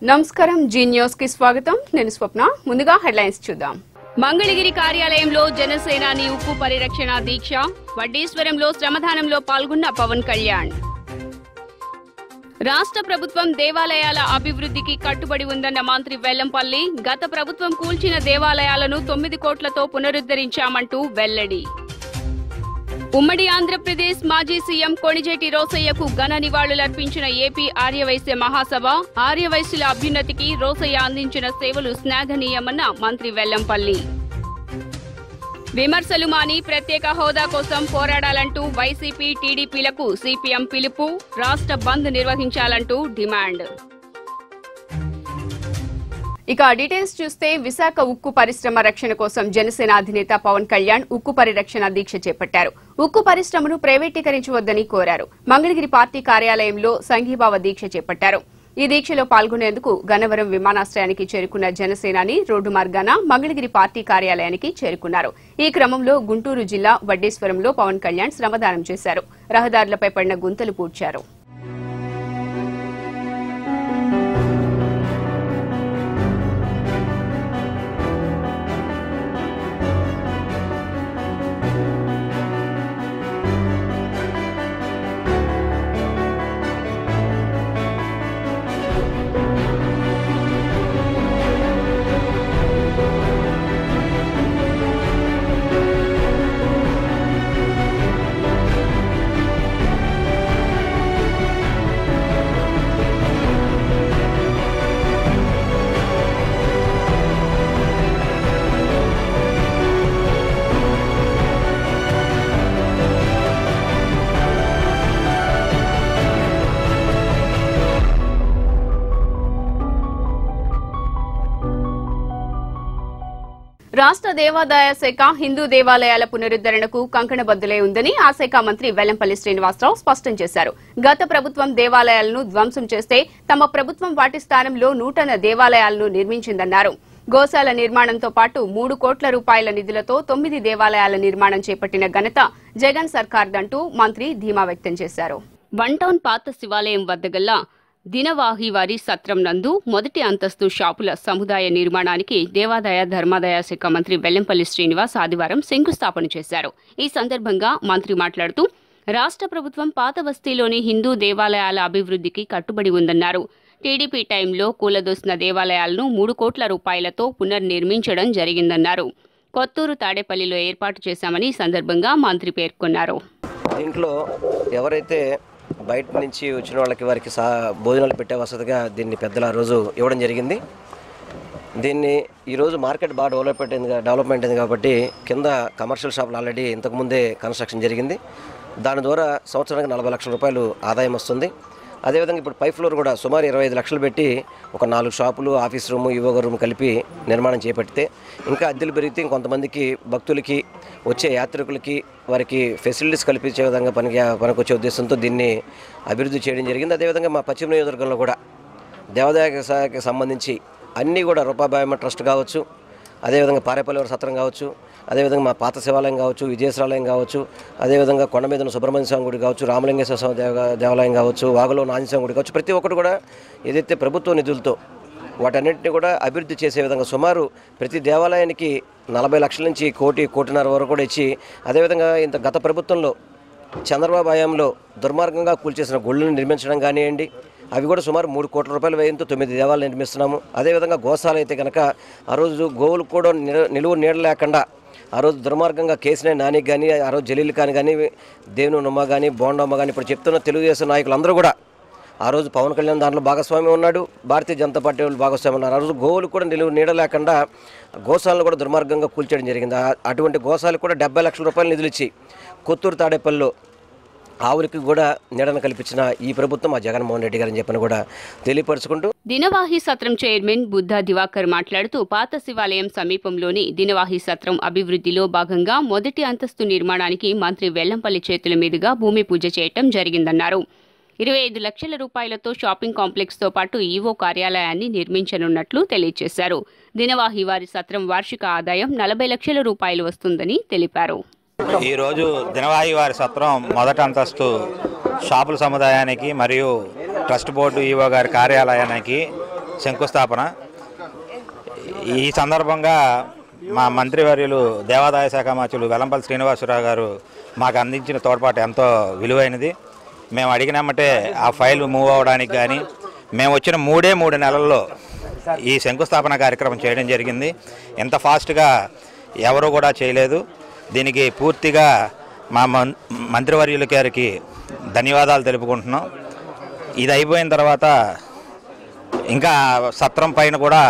నమస్కారం G news కి స్వాగతం నేను స్వప్న ముందుగా హెడ్లైన్స్ చూద్దాం మంగళగిరి కార్యాలయంలో జనసేనాని ఉక్కు పరిరక్షణ దీక్ష వడ్డీశ్వరంలో శ్రమదానంలో పాల్గొన్న పవన్ కళ్యాణ్ రాష్ట్ర ప్రభుత్వం దేవాలయాల అభివృద్ధికి కట్టుబడి ఉందన్న మంత్రి వెల్లంపల్లి గత ప్రభుత్వం కూల్చిన దేవాలయాలను 9 కోట్లతో పునరుద్ధరించామంటూ వెల్లడి ఉమ్మడి ఆంధ్రప్రదేశ్ మాజీ సీఎం కొణిజేటి రోసయ్యకు ఘన నివాళులర్పించిన ఏపీ ఆర్యవైశ్య మహాసభ ఆర్యవైశ్యుల అభ్యున్నతికి రోసయ్య అందించిన సేవలు శ్లాఘనీయమన్న మంత్రి వెల్లంపల్లి విమర్శలు మాని ప్రత్యేక హోదా కోసం పోరాడాలంటూ వైసీపీ టీడీపీలకు సిపిఎం పిలుపు రాష్ట్ర బంద్ నిర్వహించాలంటూ డిమాండ్ ఇక డీటెయిల్స్ చూస్తే విశాఖ ఉక్కు పరిశ్రమ రక్షణ కోసం జనసేన అధినేత పవన్ కళ్యాణ్ ఉక్కు పరిరక్షణ దీక్ష చేపట్టారు. ఉక్కు పరిశ్రమను ప్రైవేటీకరించవద్దని కోరారు. మంగళగిరి పార్టీ కార్యాలయంలో సంఘీభావ దీక్ష చేపట్టారు. ఈ దీక్షలో పాల్గొనేందుకు గన్నవరం విమానాశ్రయానికి చేరుకున్న జనసేనాని రోడ్డు మార్గాన మంగళగిరి పార్టీ కార్యాలయానికి చేరుకున్నారు. ఈ క్రమంలో గుంటూరు జిల్లా వడ్డేశ్వరంలో పవన్ కళ్యాణ్ శ్రమదానం చేశారు. రహదారులపై పడిన గుంతలు పూడ్చారు. రాష్ట్ర దేవాదాయ శాఖ హిందూ దేవాలయాల పునరుద్దరణకు కంకణబద్దులై ఉందని ఆ శాఖ మంత్రి వెల్లంపల్లి శ్రీనివాసరావు స్పష్టం చేశారు. గత ప్రభుత్వం దేవాలయాలను ధ్వంసం చేస్తే తమ ప్రభుత్వం వాటి స్థానంలో నూతన దేవాలయాలను నిర్మించిందన్నారు. గోశాల నిర్మాణంతో పాటు 3 కోట్ల రూపాయల నిధులతో 9 దేవాలయాల నిర్మాణం చేపట్టిన ఘనత జగన్ సర్కార్దంటూ మంత్రి ధీమా వ్యక్తం చేశారు. వన్ టౌన్ పాత శివాలయం వద్ద గల దినవాహివారి సత్రం నందు మొదటి అంతస్తు షాపుల సముదాయ నిర్మాణానికి దేవాదాయ ధర్మాదాయ శాఖ మంత్రి వెల్లంపల్లి శ్రీనివాస్ ఆదివారం శంకుస్థాపన చేశారు. ఈ సందర్భంగా మంత్రి మాట్లాడుతూ రాష్ట్ర ప్రభుత్వం పాత బస్తీలోని హిందూ దేవాలయాల అభివృద్ధికి కట్టుబడి ఉందన్నారు. టీడీపీ టైంలో కూలదోసిన దేవాలయాలను 3 కోట్ల రూపాయలతో పునర్నిర్మించడం జరిగిందన్నారు. కొత్తూరు తాడేపల్లిలో ఏర్పాటు చేశామని ఈ సందర్భంగా మంత్రి పేర్కొన్నారు. దీంట్లో ఎవరైతే బయట నుంచి వచ్చిన వాళ్ళకి వారికి భోజనాలు పెట్టే వసతిగా దీన్ని పెద్దల రోజు ఇవ్వడం జరిగింది. దీన్ని ఈరోజు మార్కెట్ బాగా డెవలప్మెంట్ అయింది కాబట్టి కింద కమర్షియల్ షాపులు ఆల్రెడీ ఇంతకుముందే కన్స్ట్రక్షన్ జరిగింది. దాని ద్వారా సంవత్సరానికి 40 లక్షల రూపాయలు ఆదాయం వస్తుంది. అదేవిధంగా ఇప్పుడు పై ఫ్లోర్ కూడా సుమారు 25 లక్షలు పెట్టి ఒక 4 షాపులు ఆఫీస్ రూము యువగ రూమ్ కలిపి నిర్మాణం చేపడితే ఇంకా అద్దెలు పెరిగితే ఇంకొంతమందికి భక్తులకి వచ్చే యాత్రికులకి వారికి ఫెసిలిటీస్ కల్పించే విధంగా పనికొచ్చే ఉద్దేశంతో దీన్ని అభివృద్ధి చేయడం జరిగింది. అదేవిధంగా మా పశ్చిమ నియోజకవర్గంలో కూడా దేవాదాయ శాఖకి సంబంధించి అన్నీ కూడా రూపాబాయమ్మ ట్రస్ట్ కావచ్చు, అదేవిధంగా పారేపల్లివారి సత్రం కావచ్చు, అదేవిధంగా మా పాత శివాలయం కావచ్చు, విజయేశ్వరాలయం కావచ్చు, అదేవిధంగా కొండ మీద సుబ్రహ్మణ్య స్వామి గుడి కావచ్చు, రామలింగేశ్వర స్వామి దేవాలయం కావచ్చు, వాగులో ఆంజనేయ స్వామి గుడి కావచ్చు, ప్రతి ఒక్కటి కూడా ఏదైతే ప్రభుత్వ నిధులతో వాటన్నింటినీ కూడా అభివృద్ధి చేసే విధంగా సుమారు ప్రతి దేవాలయానికి 40 లక్షల నుంచి 1.5 వరకు కూడా ఇచ్చి, అదేవిధంగా ఇంత గత ప్రభుత్వంలో చంద్రబాబు హయాంలో దుర్మార్గంగా కూల్చేసిన గుళ్ళను నిర్మించడం కానివ్వండి, అవి కూడా సుమారు 3 కోట్ల రూపాయల వ్యయంతో 9 దేవాలయాలు నిర్మిస్తున్నాము. అదేవిధంగా గోశాల అయితే కనుక ఆ రోజు గోవులు కూడా నిలువు నీడ లేకుండా ఆ రోజు దుర్మార్గంగా కేసీఆర్ నానికి కానీ ఆ రోజు జలీల్ ఖాన్ కానీ దేవునిమ్మ కానీ బోండమ్మ కానీ ఇప్పుడు చెప్తున్న తెలుగుదేశం నాయకులందరూ కూడా ఆ రోజు పవన్ కళ్యాణ్ దాంట్లో భాగస్వామి ఉన్నాడు, భారతీయ జనతా పార్టీ వాళ్ళు భాగస్వామి ఉన్నారు. ఆ రోజు గోవులు కూడా నిలువు నీడ లేకుండా గోశాలను కూడా దుర్మార్గంగా కూల్చేయడం జరిగింది. అటువంటి గోశాలకు కూడా 70 లక్షల రూపాయలు నిధులు ఇచ్చి కొత్తూరు తాడేపల్లిలో ఆవురికి కూడా నీడను కల్పించిన ఈ ప్రభుత్వం మా జగన్మోహన్ రెడ్డి గారని చెప్పని కూడా తెలియపరుచుకుంటూ దినవాహి సత్రం చైర్మన్ బుద్ధ దివాకర్ మాట్లాడుతూ పాత శివాలయం సమీపంలోని దినవాహి సత్రం అభివృద్ధిలో భాగంగా మొదటి అంతస్తు నిర్మాణానికి మంత్రి వెల్లంపల్లి చేతుల మీదుగా భూమి పూజ చేయటం జరిగిందన్నారు. 25 లక్షల రూపాయలతో షాపింగ్ కాంప్లెక్స్తో పాటు ఈవో కార్యాలయాన్ని నిర్మించనున్నట్లు తెలియజేశారు. దినవాహి వారి సత్రం వార్షిక ఆదాయం 40 లక్షల రూపాయలు వస్తుందని తెలిపారు. ఈరోజు దినవాహి వారి సత్రం మొదటి అంతస్తు షాపుల సముదాయానికి మరియు ట్రస్ట్ బోర్డు ఈవో గారి కార్యాలయానికి శంకుస్థాపన. ఈ సందర్భంగా మా మంత్రివర్యులు దేవాదాయ శాఖ మంత్రులు వెల్లంపల్లి శ్రీనివాసరావు గారు మాకు అందించిన తోడ్పాటు ఎంతో విలువైనది. మేము అడిగినామంటే ఆ ఫైల్ మూవ్ అవ్వడానికి కానీ మేము వచ్చిన 3 నెలల్లో ఈ శంకుస్థాపన కార్యక్రమం చేయడం జరిగింది. ఎంత ఫాస్ట్గా ఎవరు కూడా చేయలేదు. దీనికి పూర్తిగా మా మంత్రివర్యుల గారికి ధన్యవాదాలు తెలుపుకుంటున్నాం. ఇది అయిపోయిన తర్వాత ఇంకా సత్రం పైన కూడా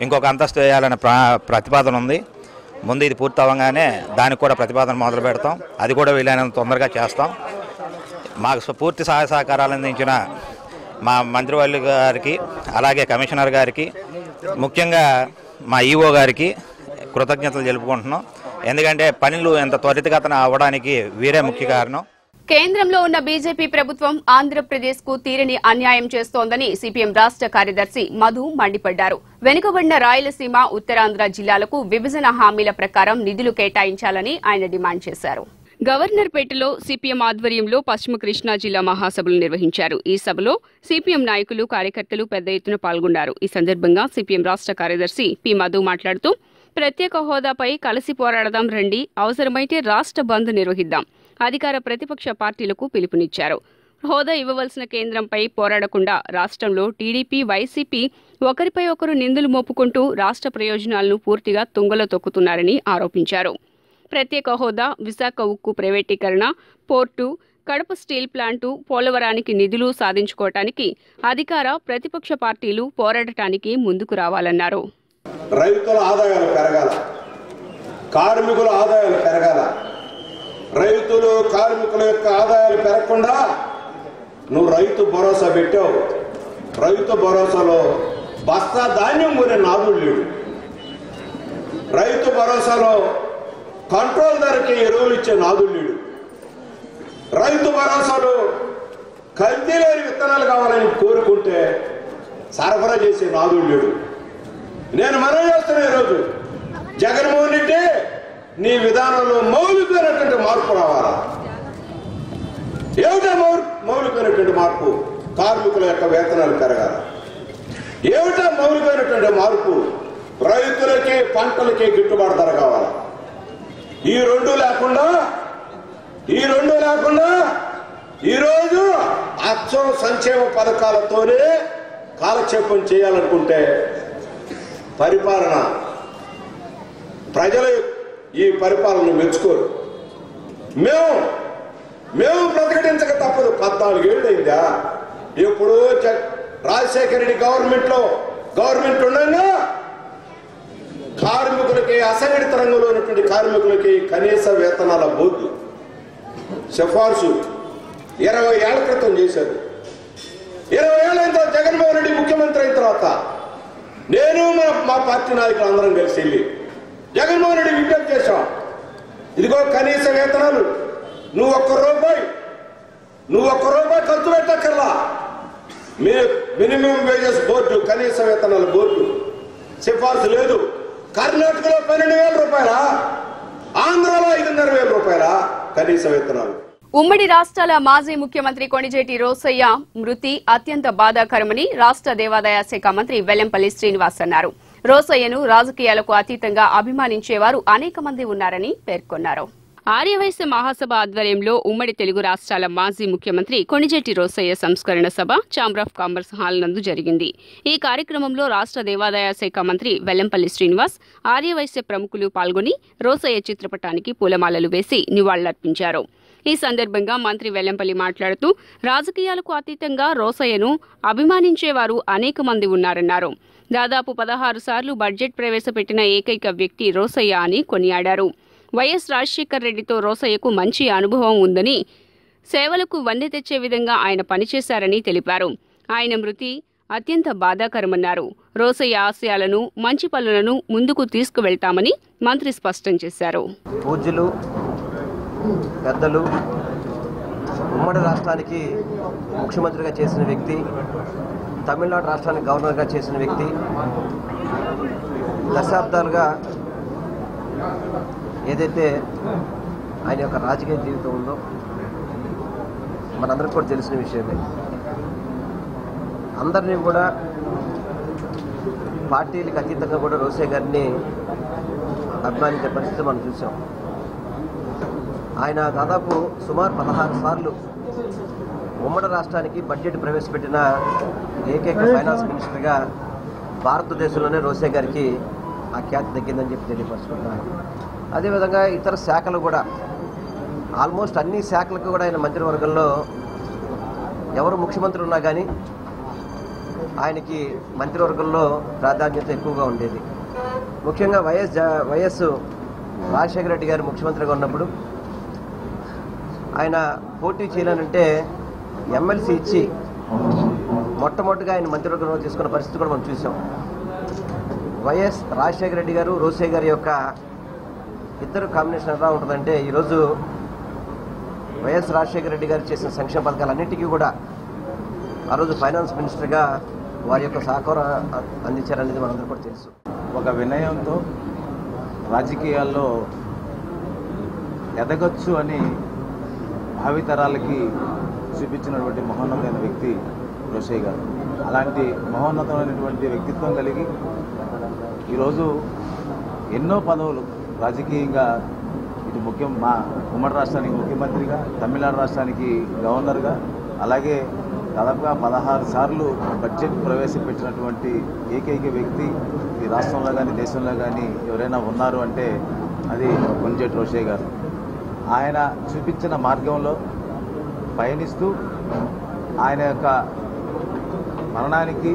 ఇంకొక అంతస్తు వేయాలనే ప్రతిపాదన ఉంది. ముందు ఇది పూర్తి అవ్వగానే దానికి కూడా ప్రతిపాదన మొదలు పెడతాం. అది కూడా వీలైనంత తొందరగా చేస్తాం. మాకు పూర్తి సహాయ సహకారాలు అందించిన మా మంత్రివర్యుల గారికి, అలాగే కమిషనర్ గారికి, ముఖ్యంగా మా ఈఓ గారికి కృతజ్ఞతలు తెలుపుకుంటున్నాం. ఎందుకంటే పనులు ఎంత త్వరితగతిన అవ్వడానికి వీరే ముఖ్య కారణం. కేంద్రంలో ఉన్న బీజేపీ ప్రభుత్వం ఆంధ్రప్రదేశ్ కు తీరని అన్యాయం చేస్తోందని సిపిఎం రాష్ట్ర కార్యదర్శి మధు మండిపడ్డారు. వెనుకబడిన రాయలసీమ, ఉత్తరాంధ్ర జిల్లాలకు విభజన హామీల ప్రకారం నిధులు కేటాయించాలని ఆయన డిమాండ్ చేశారు. గవర్నర్పేటలో సిపిఎం ఆధ్వర్యంలో పశ్చిమ కృష్ణా జిల్లా మహాసభలు నిర్వహించారు. ఈ సభలో సిపిఎం నాయకులు, కార్యకర్తలు పెద్ద ఎత్తున పాల్గొన్నారు. ఈ సందర్భంగా సిపిఎం రాష్ట్ర కార్యదర్శి పి మధు మాట్లాడుతూ, ప్రత్యేక హోదాపై కలిసి పోరాడదాం రండి, అవసరమైతే రాష్ట్ర బంద్ నిర్వహిద్దాం, అధికార ప్రతిపక్ష పార్టీలకు పిలుపునిచ్చారు. హోదా ఇవ్వవలసిన కేంద్రంపై పోరాడకుండా రాష్ట్రంలో టీడీపీ, వైసీపీ ఒకరిపై ఒకరు నిందలు మోపుకుంటూ రాష్ట్ర ప్రయోజనాలను పూర్తిగా తుంగలో తొక్కుతున్నారని ఆరోపించారు. ప్రత్యేక హోదా, విశాఖ ఉక్కు ప్రైవేటీకరణ, పోర్టు, కడప స్టీల్ ప్లాంటు, పోలవరానికి నిధులు సాధించుకోవటానికి అధికార ప్రతిపక్ష పార్టీలు పోరాడటానికి ముందుకు రావాలన్నారు. రైతుల ఆదాయాలు పెరగాల, కార్మికుల ఆదాయాలు పెరగాల. రైతులు, కార్మికుల యొక్క ఆదాయాలు పెరగకుండా నువ్వు రైతు భరోసా పెట్టావు. రైతు భరోసాలో బస్తా ధాన్యం కొనే నాదుడు లేడు. రైతు భరోసాలో కంట్రోల్ ధరకి ఎరువులు ఇచ్చే నాదుడు లేడు. రైతు భరోసాలో కల్తీ లేని విత్తనాలు కావాలని కోరుకుంటే సరఫరా చేసే నాదుడు లేడు. నేను మనం చేస్తున్నా ఈరోజు జగన్మోహన్ రెడ్డి, నీ విధానంలో మౌలికమైనటువంటి మార్పు రావాలా. ఏమిటా మౌలికమైనటువంటి మార్పు? కార్మికుల యొక్క వేతనాలు పెరగాల. ఏమిటా మౌలికమైనటువంటి మార్పు? రైతులకి, పంటలకి గిట్టుబాటు ధర కావాలా. ఈ రెండు లేకుండా ఈరోజు అచ్చం సంక్షేమ పథకాలతోనే కాలక్షేపం చేయాలనుకుంటే పరిపాలన, ప్రజలు ఈ పరిపాలన మెచ్చుకోరు. మేము ప్రతిఘటించక తప్పదు. 14 ఏళ్ళు అయిందా? ఎప్పుడో రాజశేఖర రెడ్డి గవర్నమెంట్ ఉండగా కార్మికులకి, అసంఘటిత రంగంలో ఉన్నటువంటి కార్మికులకి కనీస వేతనాల బోర్డు సిఫార్సు 20 ఏళ్ల క్రితం చేశారు. 20 ఏళ్ళైన తర్వాత జగన్మోహన్ రెడ్డి ముఖ్యమంత్రి అయిన తర్వాత నేను మా పార్టీ నాయకులు అందరం కలిసి వెళ్ళి జగన్మోహన్ రెడ్డి విజ్ఞప్తి చేశాం. ఇదిగో కనీస వేతనాలు, నువ్వు ఒక్క రూపాయి ఖర్చు పెట్టక్కర్లా. మినిమం వేజెస్ బోర్డు, కనీస వేతనాల బోర్డు సిఫార్సు లేదు. కర్ణాటకలో 12,000 రూపాయల, ఆంధ్రలో 5,500 రూపాయల కనీస వేతనాలు. ఉమ్మడి రాష్ట్రాల మాజీ ముఖ్యమంత్రి కొణిజేటి రోసయ్య మృతి అత్యంత బాధాకరమని రాష్ట్ర దేవాదాయ శాఖ మంత్రి వెల్లంపల్లి శ్రీనివాస్ అన్నారు. రోసయ్యను రాజకీయాలకు అతీతంగా అభిమానించేవారు అనేక మంది ఉన్నారని పేర్కొన్నారు. ఆర్యవైశ్య మహాసభ ఆధ్వర్యంలో ఉమ్మడి తెలుగు రాష్ట్రాల మాజీ ముఖ్యమంత్రి కొణిజేటి రోసయ్య సంస్కరణ సభ ఛాంబర్ ఆఫ్ కామర్స్ హాల్ నందు జరిగింది. ఈ కార్యక్రమంలో రాష్ట్ర దేవాదాయ శాఖ మంత్రి వెల్లంపల్లి శ్రీనివాస్, ఆర్యవైశ్య ప్రముఖులు పాల్గొని రోసయ్య చిత్రపటానికి పూలమాలలు వేసి నివాళులర్పించారు. ఈ సందర్భంగా మంత్రి వెల్లంపల్లి మాట్లాడుతూ, రాజకీయాలకు అతీతంగా రోసయ్యను అభిమానించేవారు అనేక మంది ఉన్నారన్నారు. దాదాపు 16 సార్లు బడ్జెట్ ప్రవేశపెట్టిన ఏకైక వ్యక్తి రోసయ్య అని కొనియాడారు. వైఎస్ రాజశేఖర్ రెడ్డితో రోసయ్యకు మంచి అనుభవం ఉందని, సేవలకు వన్నె తెచ్చే విధంగా ఆయన పనిచేశారని తెలిపారు. ఆయన మృతి అత్యంత బాధాకరమన్నారు. రోసయ్య ఆశయాలను, మంచి పనులను ముందుకు తీసుకువెళ్తామని మంత్రి స్పష్టం చేశారు. పూజ్యులు, పెద్దలు, ఉమ్మడి రాష్ట్రానికి ముఖ్యమంత్రిగా చేసిన వ్యక్తి, తమిళనాడు రాష్ట్రానికి గవర్నర్గా చేసిన వ్యక్తి, దశాబ్దాలుగా ఏదైతే ఆయన యొక్క రాజకీయ జీవితం ఉందో మనందరికీ కూడా తెలిసిన విషయమే. అందరినీ కూడా పార్టీలకు అతీతంగా కూడా రోసే గారిని అభిమానించే పరిస్థితి మనం చూసాం. ఆయన దాదాపు సుమారు 16 సార్లు ఉమ్మడి రాష్ట్రానికి బడ్జెట్ ప్రవేశపెట్టిన ఏకైక ఫైనాన్స్ మినిస్టర్గా భారతదేశంలోనే రోసే గారికి ఆ ఖ్యాతి దక్కిందని చెప్పి తెలియపరుచుకుంటున్నారు. అదేవిధంగా ఇతర శాఖలు కూడా ఆల్మోస్ట్ అన్ని శాఖలకు కూడా ఆయన మంత్రివర్గంలో ఎవరు ముఖ్యమంత్రి ఉన్నా కానీ ఆయనకి మంత్రివర్గంలో ప్రాధాన్యత ఎక్కువగా ఉండేది. ముఖ్యంగా వైఎస్ రాజశేఖర రెడ్డి గారు ముఖ్యమంత్రిగా ఉన్నప్పుడు ఆయన పోటీ చేయాలంటే ఎమ్మెల్సీ ఇచ్చి మొట్టమొదటిగా ఆయన మంత్రివర్గంలో తీసుకున్న పరిస్థితి కూడా మనం చూసాం. వైఎస్ రాజశేఖర రెడ్డి గారు రోసే గారి యొక్క ఇద్దరు కాంబినేషన్ ఎలా ఉంటుందంటే, ఈరోజు వైఎస్ రాజశేఖర రెడ్డి గారు చేసిన సంక్షేమ పథకాలన్నింటికీ కూడా ఆ రోజు ఫైనాన్స్ మినిస్టర్గా వారి యొక్క సహకారం అందించారనేది మనందరూ కూడా తెలుసు. ఒక వినయంతో రాజకీయాల్లో ఎదగొచ్చు అని భావితరాలకి చూపించినటువంటి మహోన్నతమైన వ్యక్తి రోసే గారు. అలాంటి మహోన్నతమైనటువంటి వ్యక్తిత్వం కలిగి ఈరోజు ఎన్నో పదవులు రాజకీయంగా ఇటు మా ఉమ్మడి రాష్ట్రానికి ముఖ్యమంత్రిగా, తమిళనాడు రాష్ట్రానికి గవర్నర్గా, అలాగే దాదాపుగా 16 సార్లు బడ్జెట్ ప్రవేశపెట్టినటువంటి ఏకైక వ్యక్తి ఈ రాష్ట్రంలో కానీ దేశంలో కానీ ఎవరైనా ఉన్నారు అంటే అది కొంజేటి రోసే గారు. ఆయన చూపించిన మార్గంలో పయనిస్తూ ఆయన యొక్క మరణానికి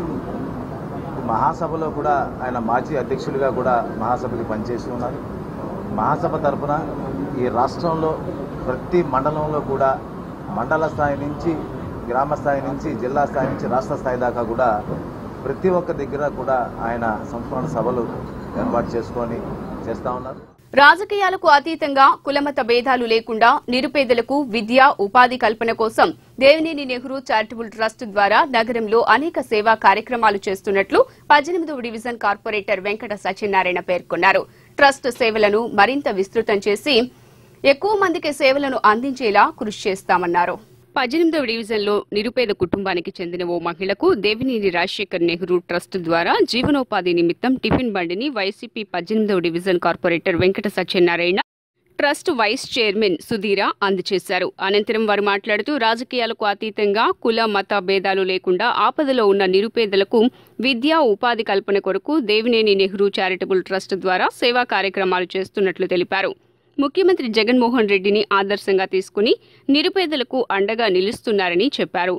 మహాసభలో కూడా ఆయన మాజీ అధ్యక్షుడిగా కూడా మహాసభకి పనిచేసి ఉన్నారు. మహాసభ తరఫున ఈ రాష్ట్రంలో ప్రతి మండలంలో కూడా మండల స్థాయి నుంచి, గ్రామ స్థాయి నుంచి, జిల్లా స్థాయి నుంచి రాష్ట్ర స్థాయి దాకా కూడా ప్రతి ఒక్క దగ్గర కూడా ఆయన సంస్మరణ సభలు ఏర్పాటు చేసుకొని చేస్తూ ఉన్నారు. రాజకీయాలకు అతీతంగా కులమత భేదాలు లేకుండా నిరుపేదలకు విద్య, ఉపాధి కల్పన కోసం దేవినేని నెహ్రూ చారిటబుల్ ట్రస్ట్ ద్వారా నగరంలో అనేక సేవా కార్యక్రమాలు చేస్తున్నట్లు 18వ డివిజన్ కార్పొరేటర్ వెంకట సత్యనారాయణ పేర్కొన్నారు. ట్రస్ట్ సేవలను మరింత విస్తృతం చేసి ఎక్కువ మందికి సేవలను అందించేలా కృషి చేస్తామన్నారు. 18వ డివిజన్లో నిరుపేద కుటుంబానికి చెందిన ఓ మహిళకు దేవినేని రాజశేఖర్ నెహ్రూ ట్రస్ట్ ద్వారా జీవనోపాధి నిమిత్తం టిఫిన్ బండిని వైసీపీ 18వ division corporator Venkata Satyanarayana, trust vice chairman Sudheera అందజేశారు. అనంతరం వారు మాట్లాడుతూ రాజకీయాలకు అతీతంగా కుల మత భేదాలు లేకుండా ఆపదలో ఉన్న నిరుపేదలకు విద్యా, ఉపాధి కల్పన కొరకు దేవినేని నెహ్రూ చారిటబుల్ ట్రస్ట్ ద్వారా సేవా కార్యక్రమాలు చేస్తున్నట్లు తెలిపారు. ముఖ్యమంత్రి జగన్మోహన్ రెడ్డిని ఆదర్శంగా తీసుకుని నిరుపేదలకు అండగా నిలుస్తున్నారని చెప్పారు.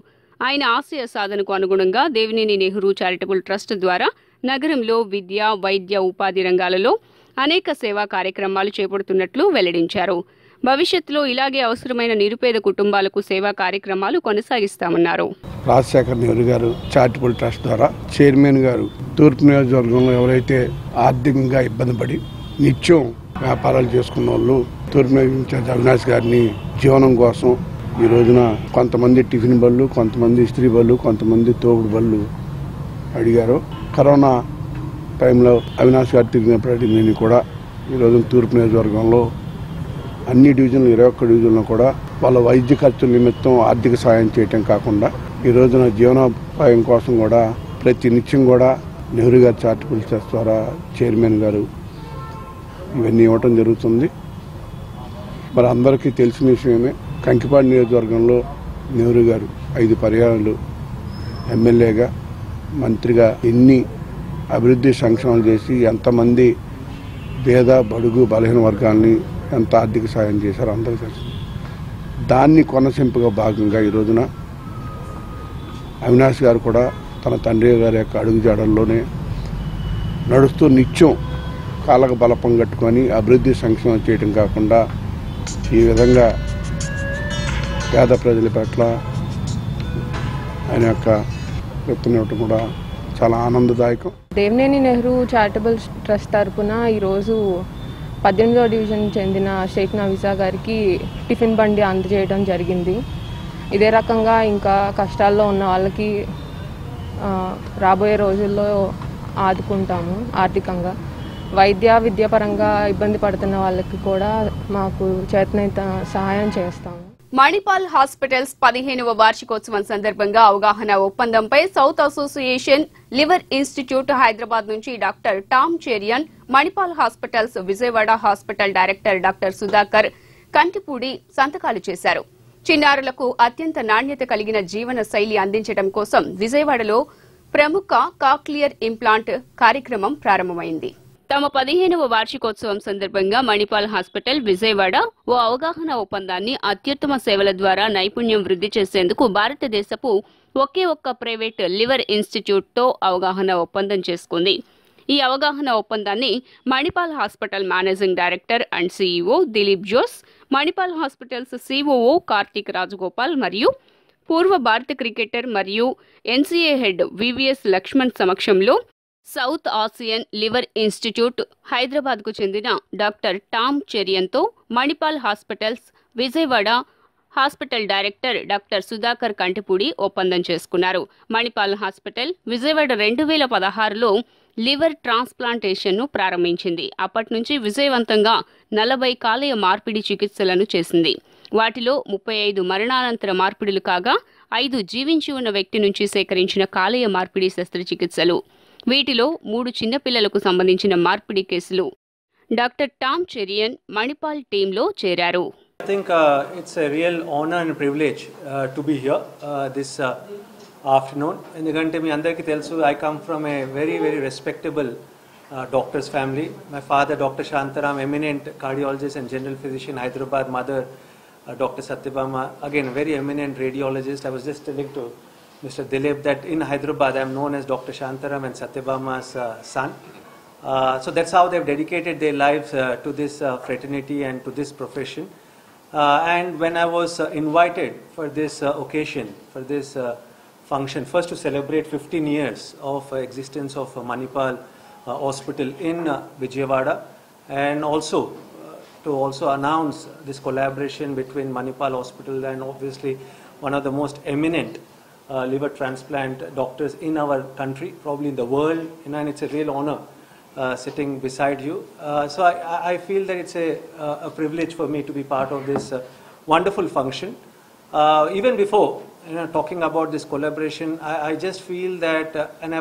ఆయన ఆశయ సాధనకు అనుగుణంగా దేవినేని నెహ్రూ చారిటబుల్ ట్రస్ట్ ద్వారా నగరంలో విద్య, వైద్య, ఉపాధి రంగాలలో అనేక సేవా కార్యక్రమాలు చేపడుతున్నట్లు వెల్లడించారు. భవిష్యత్తులో ఇలాగే అవసరమైన నిరుపేద కుటుంబాలకు సేవా కార్యక్రమాలు కొనసాగిస్తామన్నారు. రాజశేఖర్ నెహ్రూ గారు చారిటబుల్ ట్రస్ట్ ద్వారా చైర్మన్ గారు తూర్పు నియోజకవర్గంలో ఎవరైతే ఆర్థికంగా ఇబ్బంది పడి నిత్యం వ్యాపారాలు చేసుకున్న వాళ్ళు తూర్పు నియోజకవర్గం అవినాష్ గారిని జీవనం కోసం ఈ రోజున కొంతమంది టిఫిన్ బళ్ళు, కొంతమంది ఇస్త్రీ బళ్ళు, కొంతమంది తోపుడు బళ్ళు అడిగారు. కరోనా టైంలో అవినాష్ గారు తిరిగినప్పటికీ నేను కూడా ఈ రోజున తూర్పు నియోజకవర్గంలో అన్ని డివిజన్లు 21 డివిజన్లో కూడా వాళ్ళ వైద్య ఖర్చుల నిమిత్తం ఆర్థిక సాయం చేయటం కాకుండా ఈ రోజున జీవనోపాయం కోసం కూడా ప్రతి నిత్యం కూడా నెహ్రూ గారు చారిటబుల్ ట్రస్ట్ ద్వారా చైర్మన్ గారు ఇవన్నీ ఇవ్వటం జరుగుతుంది. మరి అందరికీ తెలిసిన విషయమే, కంకిపాడు నియోజకవర్గంలో నెహ్రూ గారు 5 పర్యాయాలు ఎమ్మెల్యేగా, మంత్రిగా ఎన్ని అభివృద్ధి సంక్షేమాలు చేసి ఎంతమంది పేద, బడుగు, బలహీన వర్గాల్ని ఎంత ఆర్థిక సాయం చేశారో అందరికీ తెలుసు. దాన్ని కొనసాగింపుగా భాగంగా ఈ రోజున అవినాష్ గారు కూడా తన తండ్రి గారి యొక్క అడుగుజాడల్లోనే నడుస్తూ నిత్యం కాళ్ళకు బలపం కట్టుకొని అభివృద్ధి సంక్షేమం చేయడం కాకుండా ఈ విధంగా పేద ప్రజల పట్ల ఆయన యొక్క వ్యక్తినివ్వటం కూడా చాలా ఆనందదాయకం. దేవినేని నెహ్రూ చారిటబుల్ ట్రస్ట్ తరఫున ఈరోజు 18వ డివిజన్ చెందిన షేక్ నవీసా గారికి టిఫిన్ బండి అందజేయడం జరిగింది. ఇదే రకంగా ఇంకా కష్టాల్లో ఉన్న వాళ్ళకి రాబోయే రోజుల్లో ఆదుకుంటాము ఆర్థికంగా. విద్యాపరంగా ఇబ్బంది పడుతున్న వాళ్ళకి కూడా మాకు చేతనైతే సహాయం చేస్తాము. మణిపాల్ హాస్పిటల్స్ 15వ వార్షికోత్సవం సందర్భంగా అవగాహన ఒప్పందంపై south association liver institute Hyderabad నుంచి doctor Tom Cherian, Manipal hospitals Vijayawada hospital director doctor Sudhakar Kantipudi సంతకాలు చేశారు. చిన్నారులకు అత్యంత నాణ్యత కలిగిన జీవన శైలి అందించడం కోసం విజయవాడలో ప్రముఖ కాక్లియర్ ఇంప్లాంట్ కార్యక్రమం ప్రారంభమైంది. తమ 15వ వార్షికోత్సవం సందర్భంగా మణిపాల్ హాస్పిటల్ విజయవాడ ఓ అవగాహన ఒప్పందాన్ని అత్యుత్తమ సేవల ద్వారా నైపుణ్యం వృద్ధి చేసేందుకు భారతదేశపు ఒకే ఒక్క ప్రైవేట్ లివర్ ఇన్స్టిట్యూట్తో అవగాహన ఒప్పందం చేసుకుంది. ఈ అవగాహన ఒప్పందాన్ని Manipal hospital managing director and CEO Dilip Jose, Manipal hospitals COO Karthik Rajagopal మరియు పూర్వ భారత క్రికెటర్ మరియు ఎన్సీఏ హెడ్ వివిఎస్ లక్ష్మణ్ సమక్షంలో సౌత్ ఆసియన్ లివర్ ఇన్స్టిట్యూట్ హైదరాబాద్కు చెందిన డాక్టర్ టామ్ చెరియన్తో Manipal hospitals Vijayawada hospital director doctor Sudhakar Kantipudi ఒప్పందం చేసుకున్నారు. మణిపాల్ హాస్పిటల్ విజయవాడ 2016లో లివర్ ట్రాన్స్ప్లాంటేషన్ను ప్రారంభించింది. అప్పటి నుంచి విజయవంతంగా 40 కాలేయ మార్పిడి చికిత్సలను చేసింది. వాటిలో 35 మరణానంతర మార్పిడులు కాగా 5 జీవించి ఉన్న వ్యక్తి నుంచి సేకరించిన కాలేయ మార్పిడి శస్త్రచికిత్సలు. వీటిలో 3 చిన్నపిల్లలకు సంబంధించిన మార్పిడి కేసులు. డాక్టర్ టామ్ చెరియన్ మణిపాల్ టీంలో చేరారు. I think it's a real honor and privilege to be here this afternoon. ఎందుకంటే మీ అందరికీ తెలుసు, I come from a very respectable doctor's family. My father, Dr. Shantaram, eminent cardiologist and general physician, Hyderabad. Mother, Dr. Satyabama, again very eminent radiologist. I was just telling to Mr. Dilip that in Hyderabad I am known as Dr. Shantaram and Satyabama's son. So that's how they've dedicated their lives to this fraternity and to this profession. And when I was invited for this occasion, for this function, first to celebrate 15 years of existence of Manipal Hospital in Vijayawada, and also to also announce this collaboration between Manipal Hospital and obviously one of the most eminent liver transplant doctors in our country, probably in the world, and it's a real honor sitting beside you. So I feel that it's a privilege for me to be part of this wonderful function. Even before talking about this collaboration, I just feel that, and I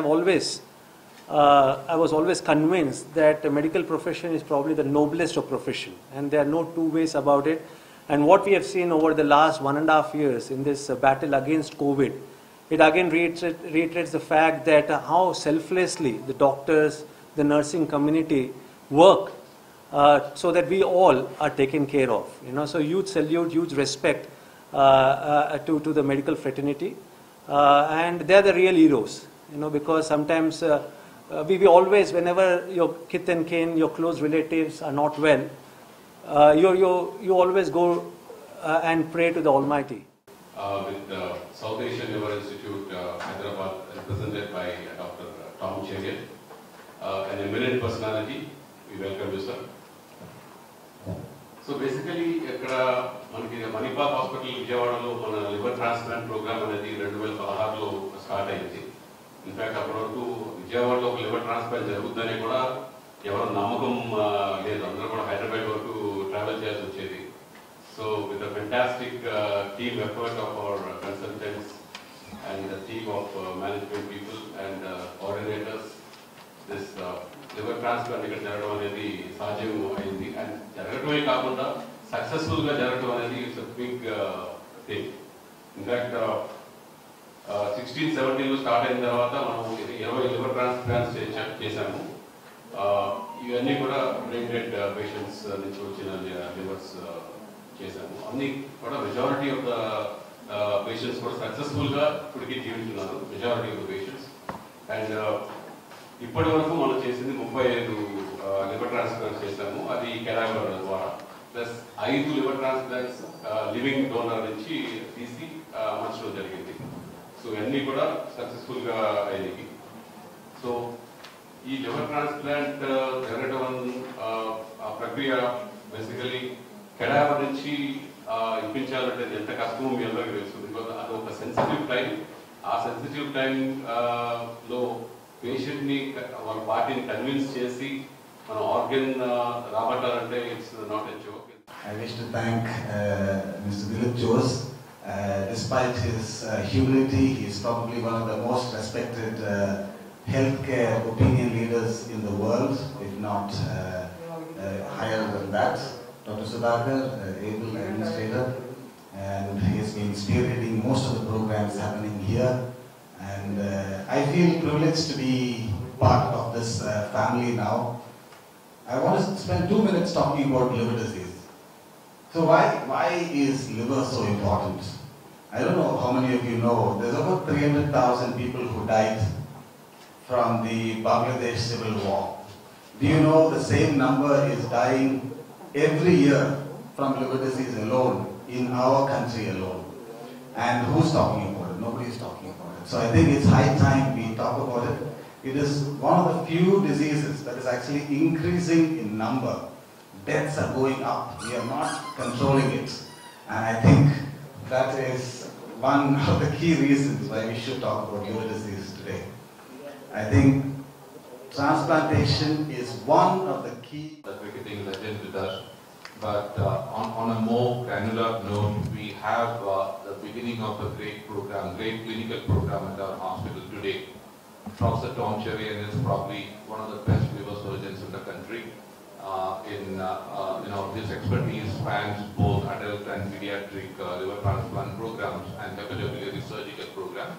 was always convinced that the medical profession is probably the noblest of profession, and there are no two ways about it. And what we have seen over the last 1.5 years in this battle against COVID, it again reiterates the fact that how selflessly the doctors, the nursing community work so that we all are taken care of. So huge salute, huge respect to the medical fraternity, and they are the real heroes. Because sometimes we always, whenever your kith and kin, your close relatives are not well, you always go and pray to the Almighty. With South Asian Liver Institute, Hyderabad, represented by Dr. Tom Cherian, an eminent personality. We welcome you, sir. So basically, ikkada manaki Manipal Hospital Vijayawada mana liver transplant program anedi 2016 lo start ayindi. In fact, appudu Vijayawada lo liver transplant jarugudani kuda evaru namakam ledu, andaru kuda Hyderabad varaku travel cheyalsi vachedi. So with a fantastic team effort of our consultants and the team of management people and coordinators, this liver transplant ఇక్కడ జరగడం అనేది సాధ్యం అయింది. And జరగడమే కాకుండా సక్సెస్ఫుల్గా జరగడం అనేది it's a big thing. In fact 16-17లో స్టార్ట్ అయిన తర్వాత మనం 20 లివర్ ట్రాన్స్ప్లాంట్స్ చేశాము. ఇవన్నీ కూడా బ్రెయిన్ డెడ్ పేషెంట్స్ నుంచి వచ్చిన లివర్స్ చేశాము. అన్ని కూడా మెజారిటీ ఆఫ్ ద పేషెంట్స్ కూడా సక్సెస్ఫుల్గా ఇప్పటికీ జీవిస్తున్నారు, majority of the patients. And ఇప్పటి వరకు మనం చేసింది 35 లివర్ ట్రాన్స్ప్లాంట్స్ చేశాము. అది కెడావర్ ద్వారా, plus 5 liver transplants living donor నుంచి తీసి అమర్చడం జరిగింది. సో ఇవన్నీ కూడా సక్సెస్ఫుల్గా అయ్యాయి. సో ఈ లివర్ ట్రాన్స్ప్లాంట్ జరగడం ఆ ప్రక్రియ బేసికలీ కెడావర్ నుంచి ఇప్పించాలంటే ఎంత కష్టమో మీ అందరికీ తెలుసు. బికాజ్ అది ఒక సెన్సిటివ్ టైం. ఆ సెన్సిటివ్ టైంలో పేషెంట్ని వాళ్ళ పార్టీని కన్విన్స్ చేసి మనం ఆర్గన్ రాబట్టాలంటే it's not a joke. I wish to thank Mr. Dilip Jose. Despite his humility, he is probably one of the most respected healthcare opinion leaders in the world, if not higher than that. Dr. Sudhakar, able administrator, and he has been spearheading most of the programs happening here. And I feel privileged to be part of this family now. I want to spend 2 minutes talking about liver disease. So why is liver so important? I don't know how many of you know, there's over 300,000 people who died from the Bangladesh civil war. Do you know the same number is dying every year from liver disease alone in our country alone? And who's talking about it? Nobody is talking about it. So I think it's high time we talk about it. It is one of the few diseases that is actually increasing in number. Deaths are going up. We are not controlling it. And I think that is one of the key reasons why we should talk about liver disease today. I think transplantation is one of the key. The cricketing legend with us, but on a more granular note, we have the beginning of a great program, great clinical program at our hospital today. Professor Tom Cherian is probably one of the best liver surgeons in the country. His expertise spans both adult and pediatric liver transplant programs and hepatobiliary surgical program.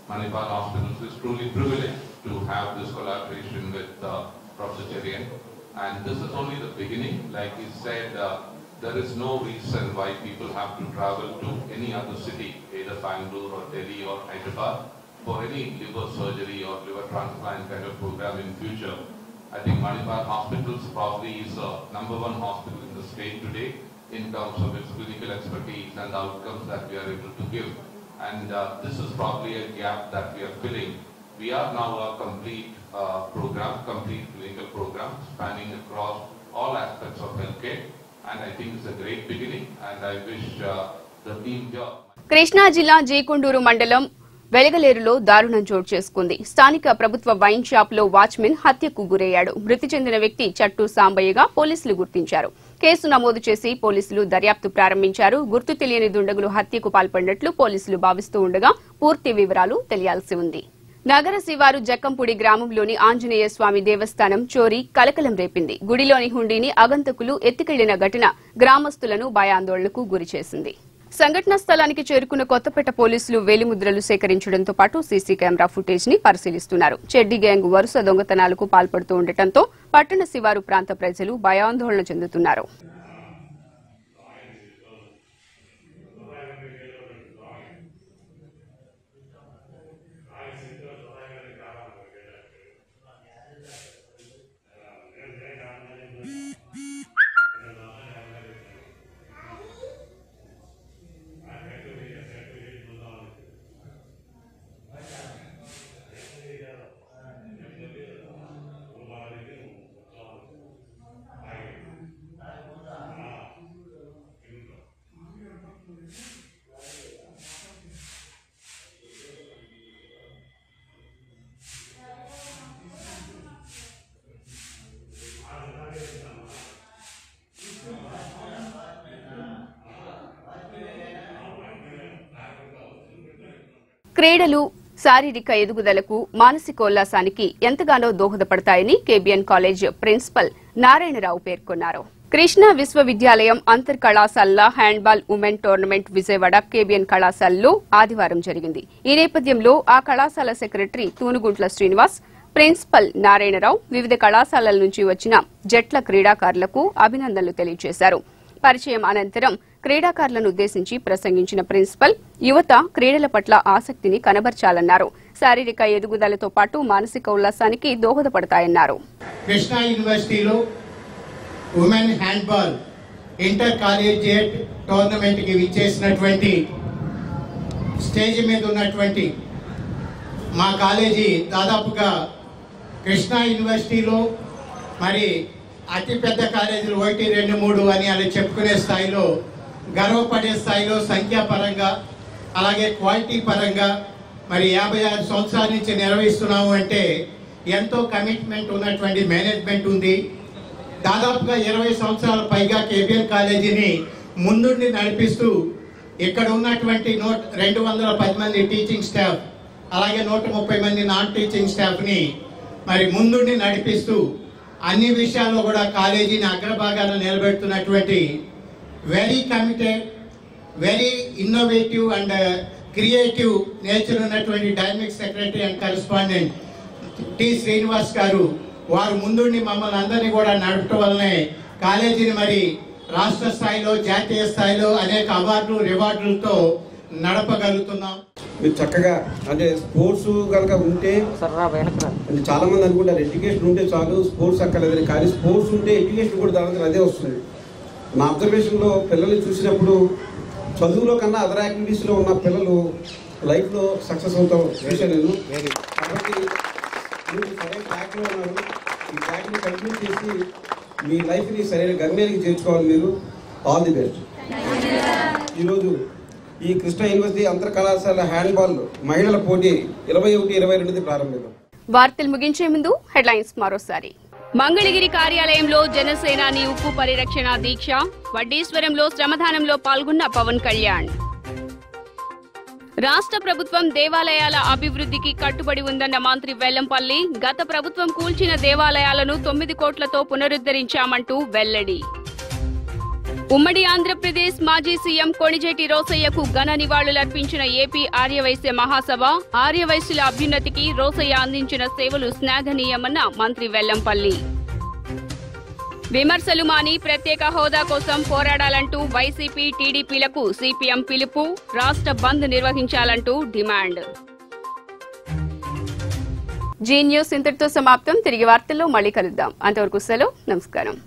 Manipal Hospitals is truly privileged to have this collaboration with Professor Cherian, and this is only the beginning. Like he said, there is no reason why people have to travel to any other city, either Bangalore or Delhi or Hyderabad, for any liver surgery or liver transplant kind of program in future. I think Manipal Hospitals probably is the #1 hospital in the state today in terms of its clinical expertise and the outcomes that we are able to give. And this is probably a gap that we are filling. We are now a complete program, complete clinical program spanning across all aspects of healthcare. And I think it's a great beginning, and I wish the team here. Krishna జిల్లా జీకొండూరు మండలం వెలగలేరులో దారుణం చోటు చేసుకుంది. స్థానిక ప్రభుత్వ wine shop లో watchman హత్యకు గురయ్యాడు. మృతి చెందిన వ్యక్తి చట్టు సాంబయ్యగా పోలీసులు గుర్తించారు. కేసు నమోదు చేసి పోలీసులు దర్యాప్తు ప్రారంభించారు. గుర్తు తెలియని దుండగులు హత్యకు పాల్పడినట్లు పోలీసులు భావిస్తూ ఉండగా పూర్తి వివరాలు తెలియాల్సి ఉంది. నగర శివారు జక్కంపూడి గ్రామంలోని ఆంజనేయ స్వామి దేవస్థానం చోరీ కలకలం రేపింది. గుడిలోని హుండీని అగంతకులు ఎత్తికెళ్లిన ఘటన గ్రామస్తులను భయాందోళనకు గురిచేసింది. సంఘటనా స్థలానికి చేరుకున్న కొత్తపేట పోలీసులు వేలిముద్రలు సేకరించడంతో పాటు సీసీ కెమెరా ఫుటేజ్ ని పరిశీలిస్తున్నారు. చెడ్డి గ్యాంగ్ వరుస దొంగతనాలకు పాల్పడుతూ ఉండటంతో పట్టణ శివారు ప్రాంత ప్రజలు భయాందోళన చెందుతున్నారు. క్రీడలు శారీరక ఎదుగుదలకు మానసికోల్లాసానికి ఎంతగానో దోహదపడతాయని కేబీఎన్ కాలేజ్ ప్రిన్సిపల్ నారాయణరావు పేర్కొన్నారు. కృష్ణా విశ్వవిద్యాలయం అంతర్ కళాశాలల handball women tournament Vijayawada KBN కళాశాలలో ఆదివారం జరిగింది. ఈ నేపథ్యంలో ఆ కళాశాల సెక్రటరీ తూనుగుంట్ల శ్రీనివాస్, ప్రిన్సిపల్ నారాయణరావు వివిధ కళాశాలల నుంచి వచ్చిన జట్ల క్రీడాకారులకు అభినందనలు తెలియజేశారు. పరిచయం అనంతరం క్రీడాకారులను ఉద్దేశించి ప్రసంగించిన ప్రిన్సిపల్ యువత క్రీడల పట్ల ఆసక్తిని కనబర్చాలన్నారు. శారీరక ఎదుగుదలతో పాటు మానసిక ఉల్లాసానికి దోహదపడతాయన్నారు. కృష్ణా యూనివర్సిటీలో women handball inter collegiate tournament కి విచ్చేసినటువంటి స్టేజ్ మీద ఉన్నటువంటి మా కాలేజీ దాదాపుగా కృష్ణా యూనివర్సిటీలో మరి అతిపెద్ద కాలేజీలు 1, 2, 3 అని అలా చెప్పుకునే స్థాయిలో గర్వపడే స్థాయిలో సంఖ్యాపరంగా అలాగే క్వాలిటీ పరంగా మరి 56 సంవత్సరాల నుంచి నిర్వహిస్తున్నాము అంటే ఎంతో కమిట్మెంట్ ఉన్నటువంటి మేనేజ్మెంట్ ఉంది. దాదాపుగా 20 సంవత్సరాల పైగా కేబిఎన్ కాలేజీని ముందుండి నడిపిస్తూ ఇక్కడ ఉన్నటువంటి 210 మంది టీచింగ్ స్టాఫ్ అలాగే 130 మంది నాన్ టీచింగ్ స్టాఫ్ని మరి ముందుండి నడిపిస్తూ అన్ని విషయాల్లో కూడా కాలేజీని అగ్రభాగాన నిలబెడుతున్నటువంటి very committed, very innovative and creative nature ఉన్నటువంటి dynamic secretary and correspondent T Srinivas garu వారు ముందుండి మమ్మల్ని అందరినీ కూడా నడపడం వల్లనే కాలేజీని మరి రాష్ట్ర స్థాయిలో జాతీయ స్థాయిలో అనేక అవార్డులు రివార్డులతో నడపగలుగుతున్నాం. మీరు చక్కగా అంటే స్పోర్ట్స్ కనుక ఉంటే అంటే చాలా మంది అనుకుంటారు ఎడ్యుకేషన్ ఉంటే చాలు స్పోర్ట్స్ అక్కర్లేదని, కానీ స్పోర్ట్స్ ఉంటే ఎడ్యుకేషన్ కూడా దాని అదే వస్తుంది. నా అబ్జర్వేషన్లో పిల్లల్ని చూసినప్పుడు చదువులో కన్నా అదర్ యాక్టివిటీస్లో ఉన్న పిల్లలు లైఫ్లో సక్సెస్ అవుతాం చూశాను నేను. కాబట్టి మీరు సరైన ట్రాక్లో ఉన్నారు. ఈ ట్రాక్ని కంటిన్యూ చేసి మీ లైఫ్ని సరైన గమ్యానికి చేర్చుకోవాలి. మీరు ఆల్ ది బెస్ట్. ఈరోజు ఈ కృష్ణా యూనివర్సిటీ అంతర్ కళాశాల హ్యాండ్బాల్ మహిళల పోటీ 21-22 ప్రారంభిద్దాం. వార్తలు ముగించే ముందు హెడ్లైన్స్ మరోసారి. మంగళగిరి కార్యాలయంలో జనసేనాని ఉప్పు పరిరక్షణ దీక్ష, వడ్డీశ్వరంలో శ్రమదానంలో పాల్గొన్న పవన్ కళ్యాణ్. రాష్ట్ర ప్రభుత్వం దేవాలయాల అభివృద్ధికి కట్టుబడి ఉందన్న మంత్రి వెల్లంపల్లి. గత ప్రభుత్వం కూల్చిన దేవాలయాలను 9 కోట్లతో పునరుద్ధరించామంటూ వెల్లడి. ఉమ్మడి ఆంధ్రప్రదేశ్ మాజీ సీఎం కొణిజేటి రోసయ్యకు ఘన నివాళులర్పించిన ఏపీ ఆర్యవైశ్య మహాసభ. ఆర్యవైశ్యుల అభ్యున్నతికి రోసయ్య అందించిన సేవలు శ్లాఘనీయమన్న మంత్రి వెల్లంపల్లి. విమర్శలు మాని ప్రత్యేక హోదా కోసం పోరాడాలంటూ వైసీపీ టీడీపీలకు సిపిఎం పిలుపు. రాష్ట్ర బంద్ నిర్వహించాలంటూ డిమాండ్. జీ న్యూస్ ఇంతటితో సమాప్తం. తిరిగి వార్తల్లో మళ్ళీ కలుద్దాం. అంతవరకు సెలవు. నమస్కారం.